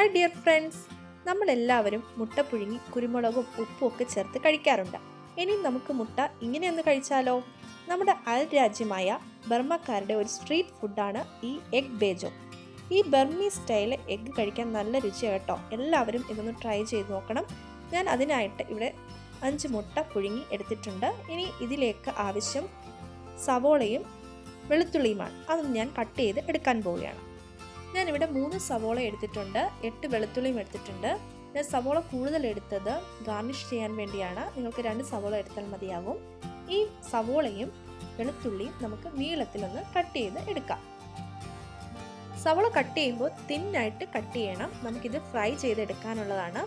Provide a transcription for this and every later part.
Hi dear friends, നമ്മളെല്ലാവരും മുട്ട പുഴുങ്ങി കുരുമുളകും ഉപ്പും ഒക്കെ ചേർത്ത് കഴിക്കാറുണ്ട്. ഇനി നമുക്ക് മുട്ട ഇങ്ങനെയൊന്ന് കഴിച്ചാലോ? നമ്മുടെ അയൽരാജ്യമായ ബർമ്മക്കാരുടെ ഒരു സ്ട്രീറ്റ് ഫുഡാണ് ഈ എഗ് ബേജോ. ഈ ബർമീസ് സ്റ്റൈൽ എഗ്ഗ് കഴിക്കാൻ നല്ല രുചിയാണ് കേട്ടോ. എല്ലാവരും ഇതൊന്ന് ട്രൈ ചെയ്ത് നോക്കണം. ഞാൻ അതിനായിട്ട് ഇവിടെ 5 മുട്ട പുഴുങ്ങി എടുത്തിട്ടുണ്ട്. ഇനി ഇതിലേക്ക് ആവശ്യം സവോളയും വെളുത്തുള്ളിയുമാണ്. അതൊന്ന് ഞാൻ കട്ട് ചെയ്ത് എടുക്കാൻ പോവുകയാണ്. ഞാനിവിടെ 3 സവോള എടുത്തിട്ടുണ്ട്, 8 വെളുത്തുള്ളിയും എടുത്തിട്ടുണ്ട്. ഞാൻ സവോള കൂടുതൽ എടുത്തത് ഗാർണിഷ് ചെയ്യാൻ വേണ്ടിയാണ്. നിങ്ങൾക്ക് 2 സവോള എടുത്താൽ മതിയാകും. ഈ സവോളയും വെളുത്തുള്ളിയും നമുക്ക് നീളത്തിലൊന്ന് കട്ട് ചെയ്ത് എടുക്കാം. സവോള കട്ട് ചെയ്യുമ്പോൾ തിന്നായിട്ട് കട്ട് ചെയ്യണം. നമുക്കിത് ഫ്രൈ ചെയ്തെടുക്കാനുള്ളതാണ്.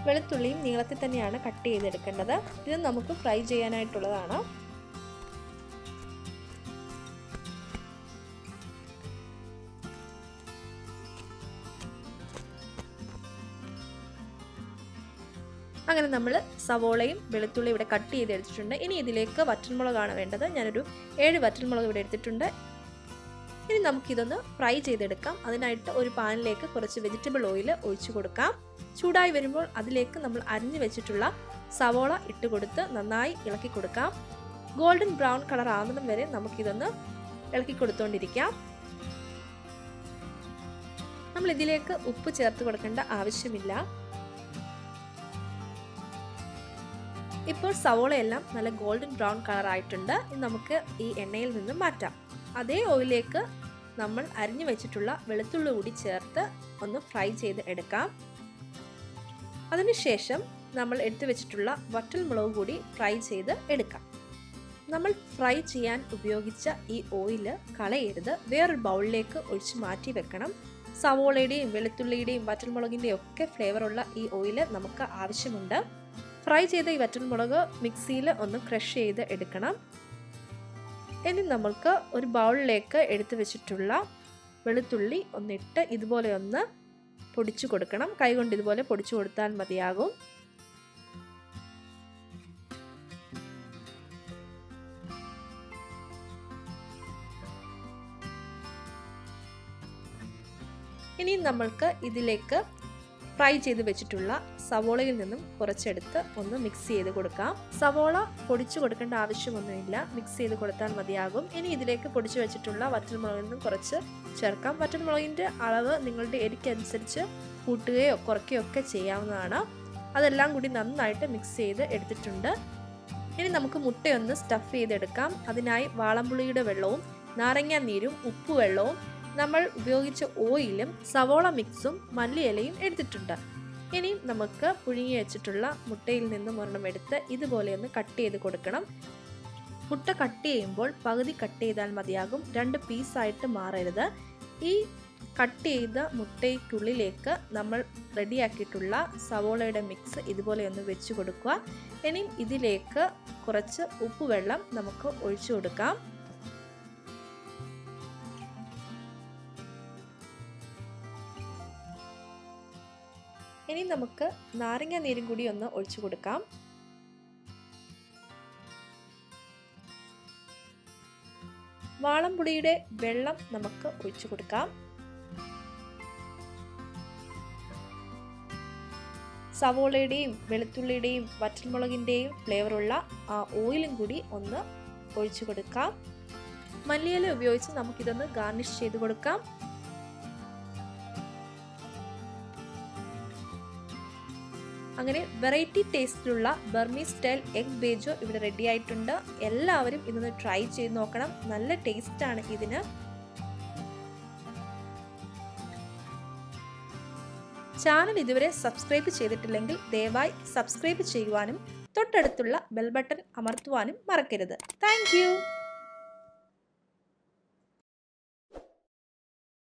വെളുത്തുള്ളിയും നീളത്തിൽ തന്നെയാണ് കട്ട് ചെയ്തെടുക്കേണ്ടത്. ഇത് നമുക്ക് ഫ്രൈ ചെയ്യാനായിട്ടുള്ളതാണ്. അങ്ങനെ നമ്മൾ സവോളയും വെളുത്തുള്ളി ഇവിടെ കട്ട് ചെയ്തെടുത്തിട്ടുണ്ട്. ഇനി ഇതിലേക്ക് വറ്റൽമുളകാണ് വേണ്ടത്. ഞാനൊരു 7 വറ്റൽമുളക് ഇവിടെ എടുത്തിട്ടുണ്ട്. ഇനി നമുക്കിതൊന്ന് ഫ്രൈ ചെയ്തെടുക്കാം. അതിനായിട്ട് ഒരു പാനിലേക്ക് കുറച്ച് വെജിറ്റബിൾ ഓയിൽ ഒഴിച്ചു കൊടുക്കാം. ചൂടായി വരുമ്പോൾ അതിലേക്ക് നമ്മൾ അരിഞ്ഞു വെച്ചിട്ടുള്ള സവോള ഇട്ട് കൊടുത്ത് നന്നായി ഇളക്കി കൊടുക്കാം. ഗോൾഡൻ ബ്രൗൺ കളർ ആകുന്നതും വരെ നമുക്കിതൊന്ന് ഇളക്കി കൊടുത്തുകൊണ്ടിരിക്കാം. നമ്മൾ ഇതിലേക്ക് ഉപ്പ് ചേർത്ത് കൊടുക്കേണ്ട ആവശ്യമില്ല. ഇപ്പോൾ സവോളയെല്ലാം നല്ല ഗോൾഡൻ ബ്രൗൺ കളർ ആയിട്ടുണ്ട്. ഇനി നമുക്ക് ഈ എണ്ണയിൽ നിന്ന് മാറ്റാം. അതേ ഓയിലേക്ക് നമ്മൾ അരിഞ്ഞു വെച്ചിട്ടുള്ള വെളുത്തുള്ളി കൂടി ചേർത്ത് ഒന്ന് ഫ്രൈ ചെയ്ത് എടുക്കാം. അതിനുശേഷം നമ്മൾ എടുത്തു വെച്ചിട്ടുള്ള വറ്റൽമുളക് കൂടി ഫ്രൈ ചെയ്ത് എടുക്കാം. നമ്മൾ ഫ്രൈ ചെയ്യാൻ ഉപയോഗിച്ച ഈ ഓയിൽ കളയരുത്, വേറൊരു ബൗളിലേക്ക് ഒഴിച്ച് മാറ്റി വെക്കണം. സവോളയുടെയും വെളുത്തുള്ളിയുടെയും വറ്റൽമുളകിൻ്റെയും ഒക്കെ ഫ്ലേവറുള്ള ഈ ഓയിൽ നമുക്ക് ആവശ്യമുണ്ട്. ഫ്രൈ ചെയ്ത ഈ വറ്റൽമുളക് മിക്സിയിൽ ഒന്ന് ക്രഷ് ചെയ്ത് എടുക്കണം. ഇനി നമുക്ക് ഒരു ബൗളിലേക്ക് എടുത്തു വെച്ചിട്ടുള്ള വെളുത്തുള്ളി ഒന്നിട്ട് ഇതുപോലെ ഒന്ന് പൊടിച്ചു കൊടുക്കണം. കൈകൊണ്ട് ഇതുപോലെ പൊടിച്ചു കൊടുത്താൽ മതിയാകും. ഇനി നമ്മൾക്ക് ഇതിലേക്ക് ഫ്രൈ ചെയ്ത് വെച്ചിട്ടുള്ള സവോളയിൽ നിന്നും കുറച്ചെടുത്ത് ഒന്ന് മിക്സ് ചെയ്ത് കൊടുക്കാം. സവോള പൊടിച്ചു കൊടുക്കേണ്ട ആവശ്യമൊന്നുമില്ല, മിക്സ് ചെയ്ത് കൊടുത്താൽ മതിയാകും. ഇനി ഇതിലേക്ക് പൊടിച്ചു വെച്ചിട്ടുള്ള വറ്റൽമുളകിൽ നിന്നും കുറച്ച് ചേർക്കാം. വറ്റൽമുളകിൻ്റെ അളവ് നിങ്ങളുടെ എരിക്കനുസരിച്ച് കൂട്ടുകയോ കുറയ്ക്കുകയോ ഒക്കെ ചെയ്യാവുന്നതാണ്. അതെല്ലാം കൂടി നന്നായിട്ട് മിക്സ് ചെയ്ത് എടുത്തിട്ടുണ്ട്. ഇനി നമുക്ക് മുട്ടയൊന്ന് സ്റ്റഫ് ചെയ്തെടുക്കാം. അതിനായി വാളംപുളിയുടെ വെള്ളവും നാരങ്ങാ നീരും ഉപ്പുവെള്ളവും നമ്മൾ ഉപയോഗിച്ച ഓയിലും സവോള മിക്സും മല്ലിയിലയും എടുത്തിട്ടുണ്ട്. ഇനി നമുക്ക് പുഴുങ്ങി വെച്ചിട്ടുള്ള മുട്ടയിൽ നിന്നും ഒരെണ്ണം എടുത്ത് ഇതുപോലെ ഒന്ന് കട്ട് ചെയ്ത് കൊടുക്കണം. മുട്ട കട്ട് ചെയ്യുമ്പോൾ പകുതി കട്ട് ചെയ്താൽ മതിയാകും, 2 പീസായിട്ട് മാറരുത്. ഈ കട്ട് ചെയ്ത മുട്ടയ്ക്കുള്ളിലേക്ക് നമ്മൾ റെഡിയാക്കിയിട്ടുള്ള സവോളയുടെ മിക്സ് ഇതുപോലെ ഒന്ന് വെച്ച് കൊടുക്കുക. ഇനി ഇതിലേക്ക് കുറച്ച് ഉപ്പുവെള്ളം നമുക്ക് ഒഴിച്ചു കൊടുക്കാം. ഇനി നമുക്ക് നാരങ്ങ നീരും കൂടി ഒന്ന് ഒഴിച്ചു കൊടുക്കാം. വാളംപുളിയുടെ വെള്ളം നമുക്ക് ഒഴിച്ചു കൊടുക്കാം. സവോളയുടെയും വെളുത്തുള്ളിയുടെയും വറ്റൽമുളകിൻ്റെയും ഫ്ലേവറുള്ള ആ ഓയിലും കൂടി ഒന്ന് ഒഴിച്ചു കൊടുക്കാം. മല്ലിയില ഉപയോഗിച്ച് നമുക്കിതൊന്ന് ഗാർണിഷ് ചെയ്ത് കൊടുക്കാം. അങ്ങനെ വെറൈറ്റി ടേസ്റ്റിലുള്ള ബർമീസ് സ്റ്റൈൽ എഗ് ബേജോ ഇവിടെ റെഡി ആയിട്ടുണ്ട്. എല്ലാവരും ഇതൊന്ന് ട്രൈ ചെയ്ത് നോക്കണം. നല്ല ടേസ്റ്റാണ് ഇതിന്. ചാനൽ ഇതുവരെ സബ്സ്ക്രൈബ് ചെയ്തിട്ടില്ലെങ്കിൽ ദയവായി സബ്സ്ക്രൈബ് ചെയ്യുവാനും തൊട്ടടുത്തുള്ള ബെൽ ബട്ടൺ അമർത്തുവാനും മറക്കരുത്. Thank you.